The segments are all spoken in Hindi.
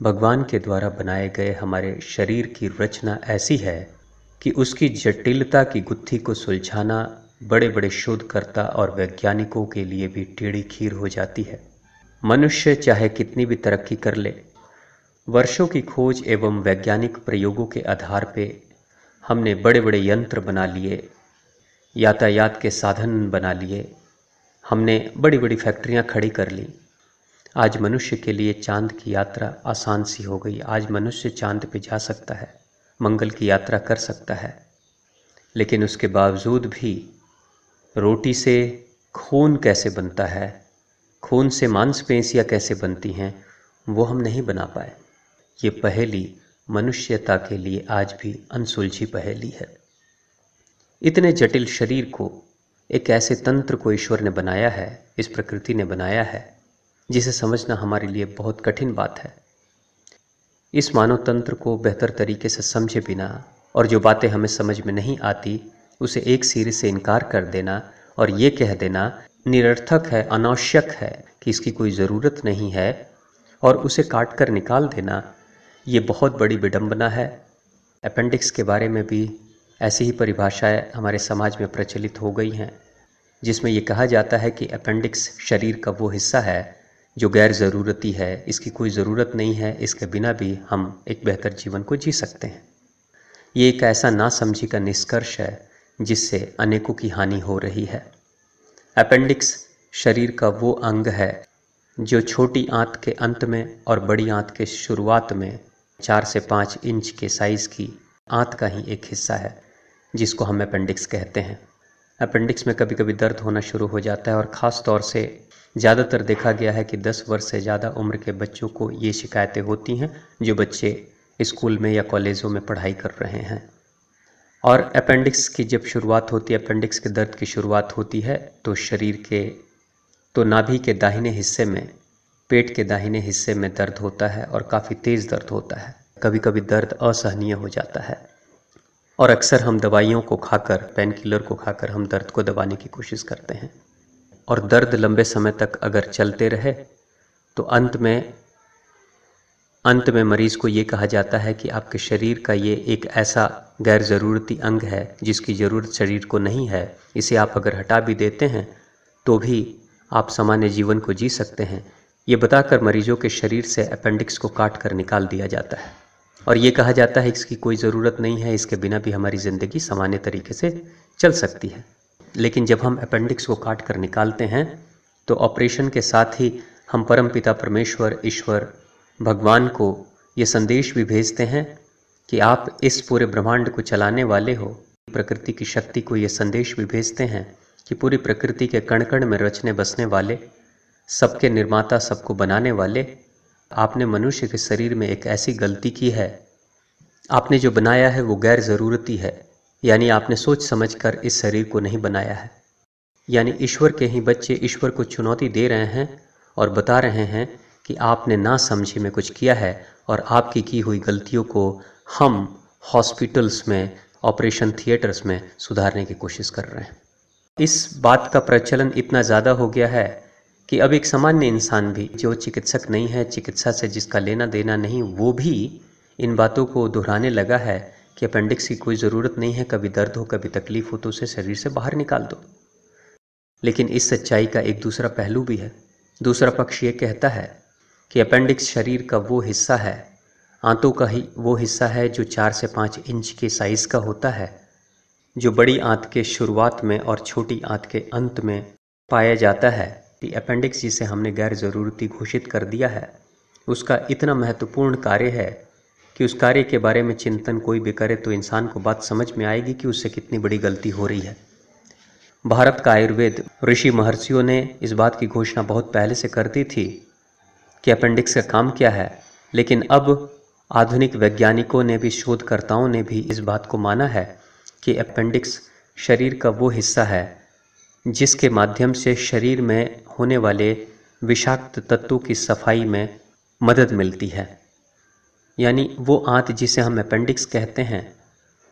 भगवान के द्वारा बनाए गए हमारे शरीर की रचना ऐसी है कि उसकी जटिलता की गुत्थी को सुलझाना बड़े बड़े शोधकर्ता और वैज्ञानिकों के लिए भी टेढ़ी खीर हो जाती है। मनुष्य चाहे कितनी भी तरक्की कर ले, वर्षों की खोज एवं वैज्ञानिक प्रयोगों के आधार पे हमने बड़े बड़े यंत्र बना लिए, यातायात के साधन बना लिए, हमने बड़ी बड़ी फैक्ट्रियां खड़ी कर ली। आज मनुष्य के लिए चांद की यात्रा आसान सी हो गई। आज मनुष्य चांद पे जा सकता है, मंगल की यात्रा कर सकता है, लेकिन उसके बावजूद भी रोटी से खून कैसे बनता है, खून से मांसपेशियां कैसे बनती हैं, वो हम नहीं बना पाए। ये पहेली मनुष्यता के लिए आज भी अनसुलझी पहेली है। इतने जटिल शरीर को, एक ऐसे तंत्र को ईश्वर ने बनाया है, इस प्रकृति ने बनाया है, जिसे समझना हमारे लिए बहुत कठिन बात है। इस मानव तंत्र को बेहतर तरीके से समझे बिना और जो बातें हमें समझ में नहीं आती उसे एक सिरे से इनकार कर देना और ये कह देना निरर्थक है, अनावश्यक है, कि इसकी कोई ज़रूरत नहीं है, और उसे काट कर निकाल देना, ये बहुत बड़ी विडंबना है। अपेंडिक्स के बारे में भी ऐसी ही परिभाषाएं हमारे समाज में प्रचलित हो गई हैं, जिसमें ये कहा जाता है कि अपेंडिक्स शरीर का वो हिस्सा है जो गैर ज़रूरती है, इसकी कोई ज़रूरत नहीं है, इसके बिना भी हम एक बेहतर जीवन को जी सकते हैं। ये एक ऐसा नासमझी का निष्कर्ष है जिससे अनेकों की हानि हो रही है। अपेंडिक्स शरीर का वो अंग है जो छोटी आंत के अंत में और बड़ी आंत के शुरुआत में 4 से 5 इंच के साइज़ की आंत का ही एक हिस्सा है, जिसको हम अपेंडिक्स कहते हैं। अपेंडिक्स में कभी कभी दर्द होना शुरू हो जाता है और ख़ास तौर से ज़्यादातर देखा गया है कि 10 वर्ष से ज़्यादा उम्र के बच्चों को ये शिकायतें होती हैं, जो बच्चे स्कूल में या कॉलेजों में पढ़ाई कर रहे हैं। और अपेंडिक्स की जब शुरुआत होती है, अपेंडिक्स के दर्द की शुरुआत होती है, तो शरीर के, तो नाभि के दाहिने हिस्से में, पेट के दाहिने हिस्से में दर्द होता है और काफ़ी तेज़ दर्द होता है। कभी कभी दर्द असहनीय हो जाता है और अक्सर हम दवाइयों को खाकर, पेन किलर को खाकर हम दर्द को दबाने की कोशिश करते हैं। और दर्द लंबे समय तक अगर चलते रहे तो अंत में मरीज़ को ये कहा जाता है कि आपके शरीर का ये एक ऐसा गैर ज़रूरती अंग है जिसकी ज़रूरत शरीर को नहीं है, इसे आप अगर हटा भी देते हैं तो भी आप सामान्य जीवन को जी सकते हैं। ये बताकर मरीजों के शरीर से अपेंडिक्स को काट कर निकाल दिया जाता है और ये कहा जाता है इसकी कोई ज़रूरत नहीं है, इसके बिना भी हमारी ज़िंदगी सामान्य तरीके से चल सकती है। लेकिन जब हम अपेंडिक्स को काट कर निकालते हैं तो ऑपरेशन के साथ ही हम परमपिता परमेश्वर, ईश्वर, भगवान को ये संदेश भी भेजते हैं कि आप इस पूरे ब्रह्मांड को चलाने वाले हो। प्रकृति की शक्ति को ये संदेश भी भेजते हैं कि पूरी प्रकृति के कण कण में रचने बसने वाले, सबके निर्माता, सबको बनाने वाले, आपने मनुष्य के शरीर में एक ऐसी गलती की है, आपने जो बनाया है वो गैर ज़रूरती है, यानी आपने सोच समझकर इस शरीर को नहीं बनाया है। यानी ईश्वर के ही बच्चे ईश्वर को चुनौती दे रहे हैं और बता रहे हैं कि आपने ना समझी में कुछ किया है और आपकी की हुई गलतियों को हम हॉस्पिटल्स में, ऑपरेशन थिएटर्स में सुधारने की कोशिश कर रहे हैं। इस बात का प्रचलन इतना ज़्यादा हो गया है कि अब एक सामान्य इंसान भी, जो चिकित्सक नहीं है, चिकित्सा से जिसका लेना देना नहीं, वो भी इन बातों को दोहराने लगा है कि अपेंडिक्स की कोई ज़रूरत नहीं है, कभी दर्द हो, कभी तकलीफ हो तो उसे शरीर से बाहर निकाल दो। लेकिन इस सच्चाई का एक दूसरा पहलू भी है। दूसरा पक्ष ये कहता है कि अपेंडिक्स शरीर का वो हिस्सा है, आंतों का ही वो हिस्सा है जो 4 से 5 इंच के साइज़ का होता है, जो बड़ी आंत के शुरुआत में और छोटी आंत के अंत में पाया जाता है। कि अपेंडिक्स जिसे हमने गैर ज़रूरती घोषित कर दिया है, उसका इतना महत्वपूर्ण कार्य है कि उस कार्य के बारे में चिंतन कोई भी करे तो इंसान को बात समझ में आएगी कि उससे कितनी बड़ी गलती हो रही है। भारत का आयुर्वेद, ऋषि महर्षियों ने इस बात की घोषणा बहुत पहले से कर दी थी कि अपेंडिक्स का काम क्या है, लेकिन अब आधुनिक वैज्ञानिकों ने भी, शोधकर्ताओं ने भी इस बात को माना है कि अपेंडिक्स शरीर का वो हिस्सा है जिसके माध्यम से शरीर में होने वाले विषाक्त तत्वों की सफाई में मदद मिलती है। यानी वो आंत जिसे हम अपेंडिक्स कहते हैं,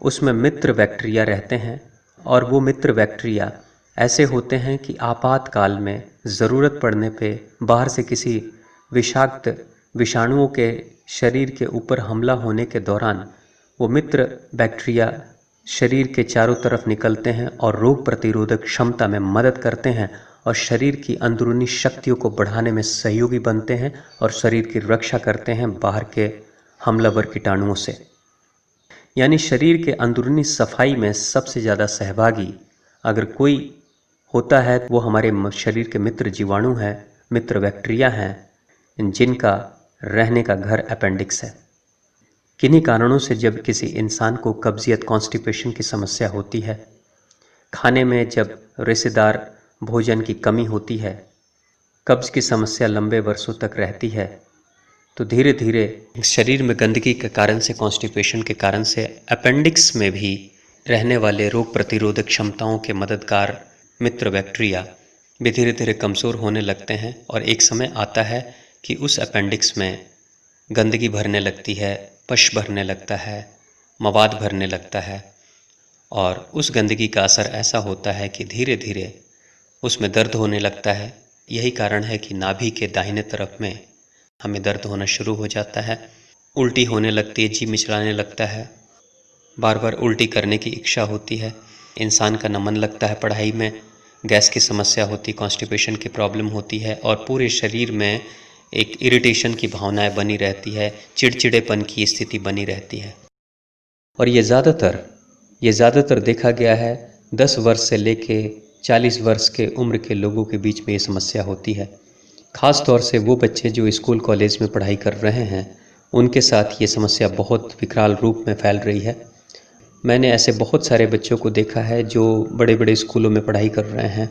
उसमें मित्र बैक्टीरिया रहते हैं और वो मित्र बैक्टीरिया ऐसे होते हैं कि आपातकाल में ज़रूरत पड़ने पे बाहर से किसी विषाक्त विषाणुओं के शरीर के ऊपर हमला होने के दौरान वो मित्र बैक्टीरिया शरीर के चारों तरफ निकलते हैं और रोग प्रतिरोधक क्षमता में मदद करते हैं और शरीर की अंदरूनी शक्तियों को बढ़ाने में सहयोगी बनते हैं और शरीर की रक्षा करते हैं बाहर के हमलावर कीटाणुओं से। यानी शरीर के अंदरूनी सफाई में सबसे ज़्यादा सहभागी अगर कोई होता है वो हमारे शरीर के मित्र जीवाणु हैं, मित्र बैक्टीरिया हैं, जिनका रहने का घर अपेंडिक्स है। किन्हीं कारणों से जब किसी इंसान को कब्जियत कॉन्स्टिपेशन की समस्या होती है, खाने में जब रेशेदार भोजन की कमी होती है, कब्ज की समस्या लंबे वर्षों तक रहती है, तो धीरे धीरे शरीर में गंदगी के कारण से, कॉन्स्टिपेशन के कारण से अपेंडिक्स में भी रहने वाले रोग प्रतिरोधक क्षमताओं के मददगार मित्र बैक्टीरिया भी धीरे धीरे कमज़ोर होने लगते हैं और एक समय आता है कि उस अपेंडिक्स में गंदगी भरने लगती है, पश भरने लगता है, मवाद भरने लगता है और उस गंदगी का असर ऐसा होता है कि धीरे धीरे उसमें दर्द होने लगता है। यही कारण है कि नाभि के दाहिने तरफ में हमें दर्द होना शुरू हो जाता है, उल्टी होने लगती है, जी मिचलाने लगता है, बार बार उल्टी करने की इच्छा होती है, इंसान का न मन लगता है पढ़ाई में, गैस की समस्या होती, कॉन्स्टिपेशन की प्रॉब्लम होती है और पूरे शरीर में एक इरिटेशन की भावनाएं बनी रहती है, चिड़चिड़ेपन की स्थिति बनी रहती है। और ये ज़्यादातर देखा गया है 10 वर्ष से लेके 40 वर्ष के उम्र के लोगों के बीच में ये समस्या होती है। ख़ास तौर से वो बच्चे जो स्कूल कॉलेज में पढ़ाई कर रहे हैं, उनके साथ ये समस्या बहुत विकराल रूप में फैल रही है। मैंने ऐसे बहुत सारे बच्चों को देखा है जो बड़े बड़े स्कूलों में पढ़ाई कर रहे हैं,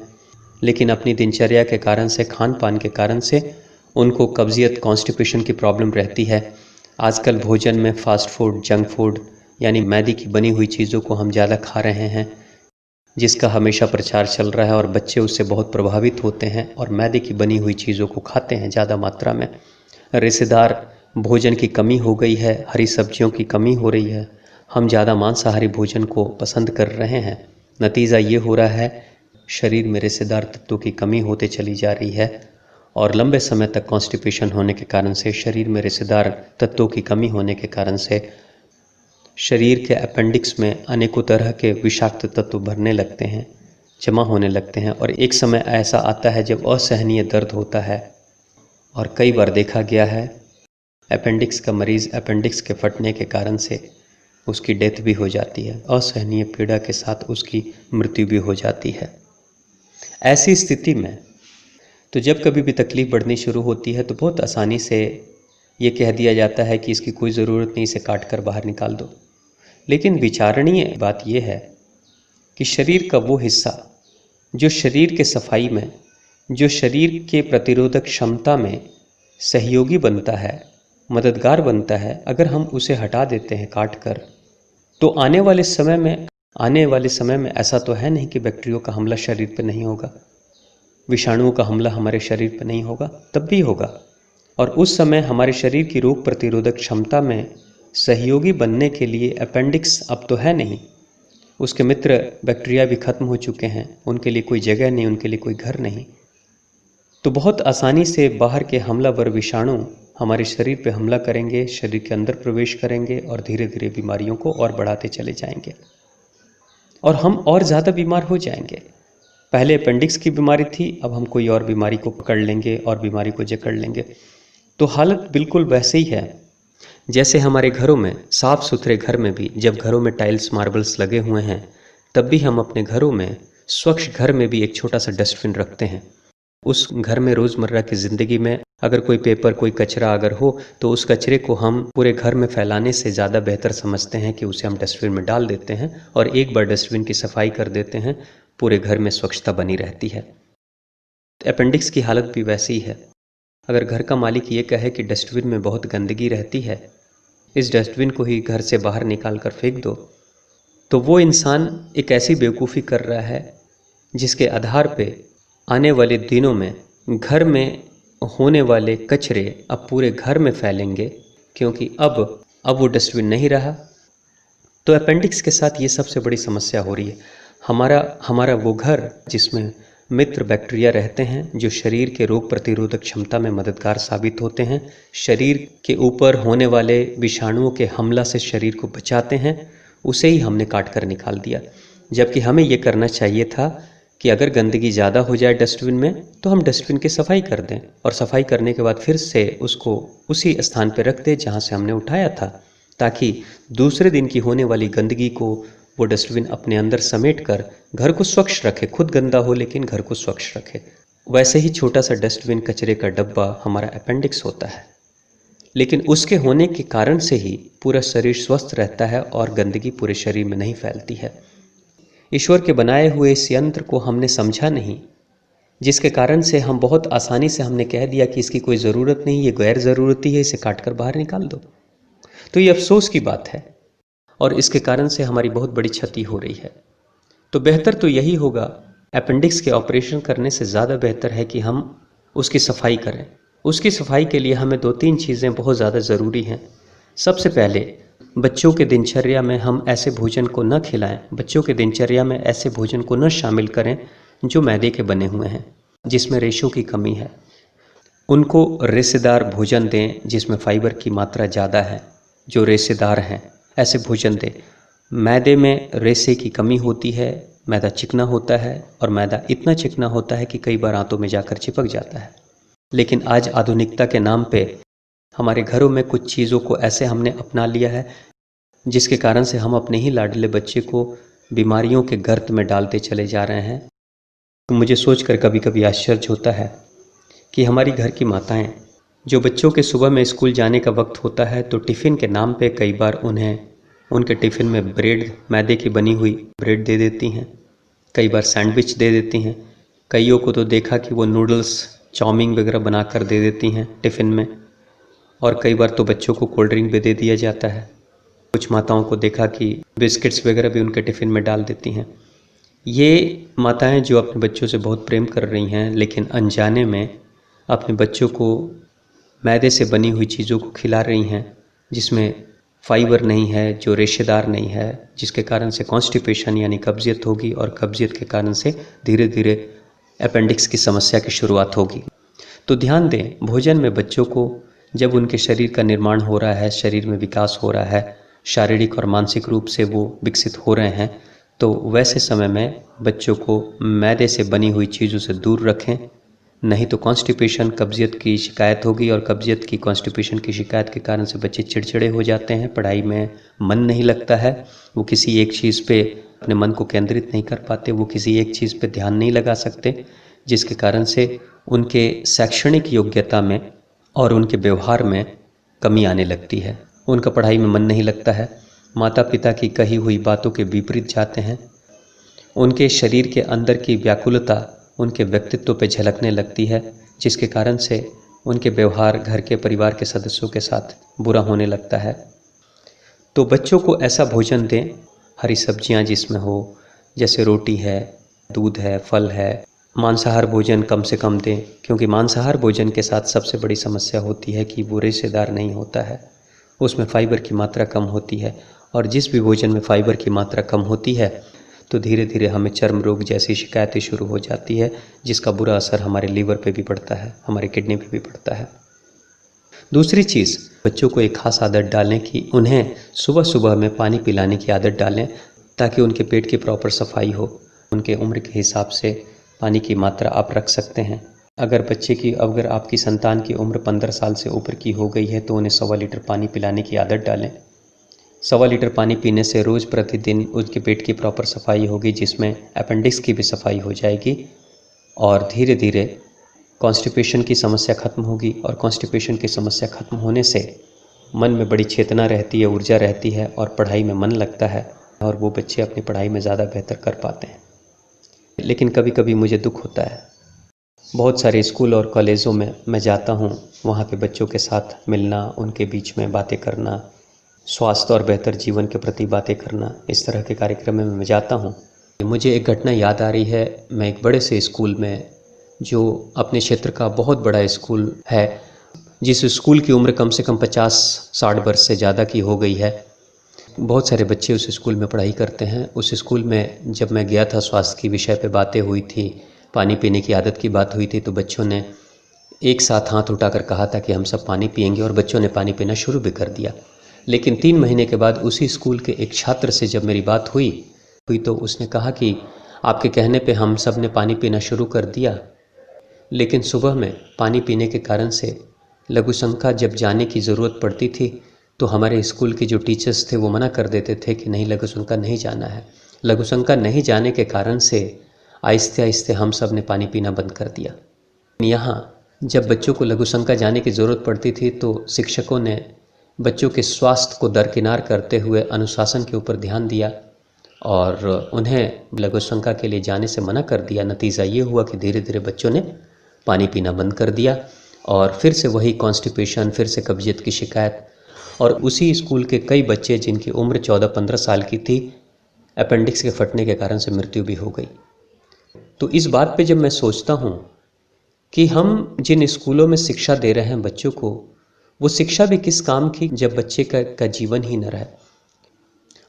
लेकिन अपनी दिनचर्या के कारण से, खान पान के कारण से उनको कब्जियत कॉन्स्टिपेशन की प्रॉब्लम रहती है। आजकल भोजन में फ़ास्ट फूड, जंक फूड यानी मैदे की बनी हुई चीज़ों को हम ज़्यादा खा रहे हैं, जिसका हमेशा प्रचार चल रहा है और बच्चे उससे बहुत प्रभावित होते हैं और मैदे की बनी हुई चीज़ों को खाते हैं ज़्यादा मात्रा में। रेशेदार भोजन की कमी हो गई है, हरी सब्जियों की कमी हो रही है, हम ज़्यादा मांसाहारी भोजन को पसंद कर रहे हैं। नतीजा ये हो रहा है शरीर में रेशेदार तत्वों की कमी होते चली जा रही है और लंबे समय तक कॉन्स्टिपेशन होने के कारण से, शरीर में रेशेदार तत्वों की कमी होने के कारण से शरीर के अपेंडिक्स में अनेकों तरह के विषाक्त तत्व भरने लगते हैं, जमा होने लगते हैं और एक समय ऐसा आता है जब असहनीय दर्द होता है। और कई बार देखा गया है अपेंडिक्स का मरीज़ अपेंडिक्स के फटने के कारण से उसकी डेथ भी हो जाती है, असहनीय पीड़ा के साथ उसकी मृत्यु भी हो जाती है। ऐसी स्थिति में तो जब कभी भी तकलीफ़ बढ़नी शुरू होती है तो बहुत आसानी से ये कह दिया जाता है कि इसकी कोई ज़रूरत नहीं, इसे काट कर बाहर निकाल दो। लेकिन विचारणीय बात यह है कि शरीर का वो हिस्सा जो शरीर के सफाई में, जो शरीर के प्रतिरोधक क्षमता में सहयोगी बनता है, मददगार बनता है, अगर हम उसे हटा देते हैं काट कर, तो आने वाले समय में ऐसा तो है नहीं कि बैक्टीरिया का हमला शरीर पर नहीं होगा, विषाणुओं का हमला हमारे शरीर पर नहीं होगा, तब भी होगा। और उस समय हमारे शरीर की रोग प्रतिरोधक क्षमता में सहयोगी बनने के लिए अपेंडिक्स अब तो है नहीं, उसके मित्र बैक्टीरिया भी खत्म हो चुके हैं, उनके लिए कोई जगह नहीं, उनके लिए कोई घर नहीं। तो बहुत आसानी से बाहर के हमलावर विषाणु हमारे शरीर पे हमला करेंगे, शरीर के अंदर प्रवेश करेंगे और धीरे धीरे बीमारियों को और बढ़ाते चले जाएंगे और हम और ज़्यादा बीमार हो जाएंगे। पहले अपेंडिक्स की बीमारी थी, अब हम कोई और बीमारी को पकड़ लेंगे और बीमारी को जकड़ लेंगे। तो हालत बिल्कुल वैसे ही है जैसे हमारे घरों में, साफ़ सुथरे घर में भी जब घरों में टाइल्स मार्बल्स लगे हुए हैं, तब भी हम अपने घरों में, स्वच्छ घर में भी एक छोटा सा डस्टबिन रखते हैं। उस घर में रोज़मर्रा की ज़िंदगी में अगर कोई पेपर, कोई कचरा अगर हो तो उस कचरे को हम पूरे घर में फैलाने से ज़्यादा बेहतर समझते हैं कि उसे हम डस्टबिन में डाल देते हैं और एक बार डस्टबिन की सफाई कर देते हैं, पूरे घर में स्वच्छता बनी रहती है। अपेंडिक्स की हालत भी वैसी ही है। अगर घर का मालिक ये कहे कि डस्टबिन में बहुत गंदगी रहती है, इस डस्टबिन को ही घर से बाहर निकाल कर फेंक दो, तो वो इंसान एक ऐसी बेवकूफ़ी कर रहा है जिसके आधार पे आने वाले दिनों में घर में होने वाले कचरे अब पूरे घर में फैलेंगे, क्योंकि अब वो डस्टबिन नहीं रहा। तो अपेंडिक्स के साथ ये सबसे बड़ी समस्या हो रही है। हमारा वो घर जिसमें मित्र बैक्टीरिया रहते हैं जो शरीर के रोग प्रतिरोधक क्षमता में मददगार साबित होते हैं। शरीर के ऊपर होने वाले विषाणुओं के हमला से शरीर को बचाते हैं। उसे ही हमने काट कर निकाल दिया, जबकि हमें ये करना चाहिए था कि अगर गंदगी ज़्यादा हो जाए डस्टबिन में तो हम डस्टबिन की सफाई कर दें और सफाई करने के बाद फिर से उसको उसी स्थान पर रख दें जहाँ से हमने उठाया था, ताकि दूसरे दिन की होने वाली गंदगी को वो डस्टबिन अपने अंदर समेट कर घर को स्वच्छ रखे। खुद गंदा हो लेकिन घर को स्वच्छ रखे। वैसे ही छोटा सा डस्टबिन कचरे का डब्बा हमारा अपेंडिक्स होता है, लेकिन उसके होने के कारण से ही पूरा शरीर स्वस्थ रहता है और गंदगी पूरे शरीर में नहीं फैलती है। ईश्वर के बनाए हुए इस यंत्र को हमने समझा नहीं, जिसके कारण से हम बहुत आसानी से हमने कह दिया कि इसकी कोई ज़रूरत नहीं, ये गैर ज़रूरती है, इसे काट कर बाहर निकाल दो। तो ये अफसोस की बात है और इसके कारण से हमारी बहुत बड़ी क्षति हो रही है। तो बेहतर तो यही होगा, अपेंडिक्स के ऑपरेशन करने से ज़्यादा बेहतर है कि हम उसकी सफाई करें। उसकी सफाई के लिए हमें 2-3 चीज़ें बहुत ज़्यादा ज़रूरी हैं। सबसे पहले बच्चों के दिनचर्या में हम ऐसे भोजन को न खिलाएं, बच्चों के दिनचर्या में ऐसे भोजन को न शामिल करें जो मैदे के बने हुए हैं, जिसमें रेशों की कमी है। उनको रेशेदार भोजन दें जिसमें फाइबर की मात्रा ज़्यादा है, जो रेशेदार हैं ऐसे भोजन दें। मैदे में रेशे की कमी होती है, मैदा चिकना होता है और मैदा इतना चिकना होता है कि कई बार आंतों में जाकर चिपक जाता है। लेकिन आज आधुनिकता के नाम पे हमारे घरों में कुछ चीज़ों को ऐसे हमने अपना लिया है जिसके कारण से हम अपने ही लाडले बच्चे को बीमारियों के गर्त में डालते चले जा रहे हैं। तो मुझे सोचकर कभी कभी आश्चर्य होता है कि हमारी घर की माताएं जो बच्चों के सुबह में स्कूल जाने का वक्त होता है तो टिफ़िन के नाम पे कई बार उन्हें उनके टिफ़िन में ब्रेड, मैदे की बनी हुई ब्रेड दे देती हैं, कई बार सैंडविच दे देती हैं। कईयों को तो देखा कि वो नूडल्स, चाउमीन वगैरह बना कर दे देती हैं टिफ़िन में, और कई बार तो बच्चों को कोल्ड ड्रिंक भी दे दिया जाता है। कुछ माताओं को देखा कि बिस्किट्स वगैरह भी उनके टिफ़िन में डाल देती हैं। ये माताएं जो अपने बच्चों से बहुत प्रेम कर रही हैं, लेकिन अनजाने में अपने बच्चों को मैदे से बनी हुई चीज़ों को खिला रही हैं जिसमें फाइबर नहीं है, जो रेशेदार नहीं है, जिसके कारण से कॉन्स्टिपेशन यानी कब्जियत होगी और कब्जियत के कारण से धीरे धीरे अपेंडिक्स की समस्या की शुरुआत होगी। तो ध्यान दें, भोजन में बच्चों को जब उनके शरीर का निर्माण हो रहा है, शरीर में विकास हो रहा है, शारीरिक और मानसिक रूप से वो विकसित हो रहे हैं, तो वैसे समय में बच्चों को मैदे से बनी हुई चीज़ों से दूर रखें। नहीं तो कॉन्स्टिपेशन, कब्जियत की शिकायत होगी और कब्जियत की, कॉन्स्टिपेशन की शिकायत के कारण से बच्चे चिड़चिड़े हो जाते हैं, पढ़ाई में मन नहीं लगता है, वो किसी एक चीज़ पे अपने मन को केंद्रित नहीं कर पाते, वो किसी एक चीज़ पे ध्यान नहीं लगा सकते, जिसके कारण से उनके शैक्षणिक योग्यता में और उनके व्यवहार में कमी आने लगती है। उनका पढ़ाई में मन नहीं लगता है, माता पिता की कही हुई बातों के विपरीत जाते हैं, उनके शरीर के अंदर की व्याकुलता उनके व्यक्तित्व पे झलकने लगती है, जिसके कारण से उनके व्यवहार घर के परिवार के सदस्यों के साथ बुरा होने लगता है। तो बच्चों को ऐसा भोजन दें, हरी सब्जियां जिसमें हो, जैसे रोटी है, दूध है, फल है। मांसाहार भोजन कम से कम दें, क्योंकि मांसाहार भोजन के साथ सबसे बड़ी समस्या होती है कि वो रेशेदार नहीं होता है, उसमें फाइबर की मात्रा कम होती है, और जिस भी भोजन में फाइबर की मात्रा कम होती है तो धीरे धीरे हमें चर्म रोग जैसी शिकायतें शुरू हो जाती है, जिसका बुरा असर हमारे लीवर पे भी पड़ता है, हमारे किडनी पे भी पड़ता है। दूसरी चीज़, बच्चों को एक खास आदत डालें कि उन्हें सुबह सुबह में पानी पिलाने की आदत डालें, ताकि उनके पेट की प्रॉपर सफाई हो। उनके उम्र के हिसाब से पानी की मात्रा आप रख सकते हैं। अगर आपकी संतान की उम्र 15 साल से ऊपर की हो गई है तो उन्हें 1.25 लीटर पानी पिलाने की आदत डालें। 1.25 लीटर पानी पीने से रोज़ प्रतिदिन उसके पेट की प्रॉपर सफाई होगी, जिसमें अपेंडिक्स की भी सफाई हो जाएगी और धीरे धीरे कॉन्स्टिपेशन की समस्या खत्म होगी। और कॉन्स्टिपेशन की समस्या खत्म होने से मन में बड़ी चेतना रहती है, ऊर्जा रहती है और पढ़ाई में मन लगता है और वो बच्चे अपनी पढ़ाई में ज़्यादा बेहतर कर पाते हैं। लेकिन कभी कभी मुझे दुख होता है, बहुत सारे स्कूल और कॉलेजों में मैं जाता हूँ, वहाँ पे बच्चों के साथ मिलना, उनके बीच में बातें करना, स्वास्थ्य और बेहतर जीवन के प्रति बातें करना, इस तरह के कार्यक्रम में मैं जाता हूँ। मुझे एक घटना याद आ रही है। मैं एक बड़े से स्कूल में, जो अपने क्षेत्र का बहुत बड़ा स्कूल है, जिस स्कूल की उम्र कम से कम 50-60 वर्ष से ज़्यादा की हो गई है, बहुत सारे बच्चे उस स्कूल में पढ़ाई करते हैं। उस स्कूल में जब मैं गया था, स्वास्थ्य की विषय पे बातें हुई थी, पानी पीने की आदत की बात हुई थी तो बच्चों ने एक साथ हाथ उठाकर कहा था कि हम सब पानी पिएंगे और बच्चों ने पानी पीना शुरू भी कर दिया। लेकिन 3 महीने के बाद उसी स्कूल के एक छात्र से जब मेरी बात हुई तो उसने कहा कि आपके कहने पे हम सब ने पानी पीना शुरू कर दिया, लेकिन सुबह में पानी पीने के कारण से लघुशंका जब जाने की ज़रूरत पड़ती थी तो हमारे स्कूल के जो टीचर्स थे वो मना कर देते थे कि नहीं, लघुशंका नहीं जाना है। लघुशंका नहीं जाने के कारण से आहिस्ते आहिस्ते हम सब ने पानी पीना बंद कर दिया। यहाँ जब बच्चों को लघुशंका जाने की ज़रूरत पड़ती थी तो शिक्षकों ने बच्चों के स्वास्थ्य को दरकिनार करते हुए अनुशासन के ऊपर ध्यान दिया और उन्हें लघुशंका के लिए जाने से मना कर दिया। नतीजा ये हुआ कि धीरे धीरे बच्चों ने पानी पीना बंद कर दिया और फिर से वही कॉन्स्टिपेशन, फिर से कब्जियत की शिकायत। और उसी स्कूल के कई बच्चे जिनकी उम्र 14-15 साल की थी, अपेंडिक्स के फटने के कारण से मृत्यु भी हो गई। तो इस बात पे जब मैं सोचता हूँ कि हम जिन स्कूलों में शिक्षा दे रहे हैं बच्चों को, वो शिक्षा भी किस काम की जब बच्चे का जीवन ही न रहे।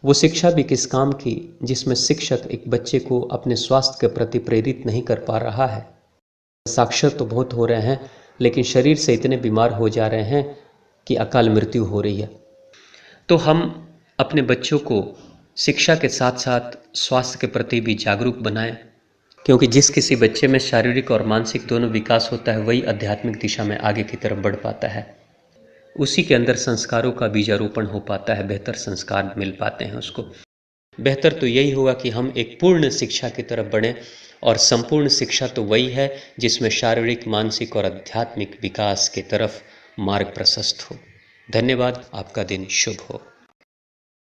वो शिक्षा भी किस काम की जिसमें शिक्षक एक बच्चे को अपने स्वास्थ्य के प्रति प्रेरित नहीं कर पा रहा है। साक्षर तो बहुत हो रहे हैं लेकिन शरीर से इतने बीमार हो जा रहे हैं कि अकाल मृत्यु हो रही है। तो हम अपने बच्चों को शिक्षा के साथ साथ स्वास्थ्य के प्रति भी जागरूक बनाएं, क्योंकि जिस किसी बच्चे में शारीरिक और मानसिक दोनों विकास होता है वही आध्यात्मिक दिशा में आगे की तरफ बढ़ पाता है। उसी के अंदर संस्कारों का बीजारोपण हो पाता है, बेहतर संस्कार मिल पाते हैं उसको। बेहतर तो यही होगा कि हम एक पूर्ण शिक्षा की तरफ बढ़ें, और संपूर्ण शिक्षा तो वही है जिसमें शारीरिक, मानसिक और आध्यात्मिक विकास की तरफ मार्ग प्रशस्त हो। धन्यवाद। आपका दिन शुभ हो।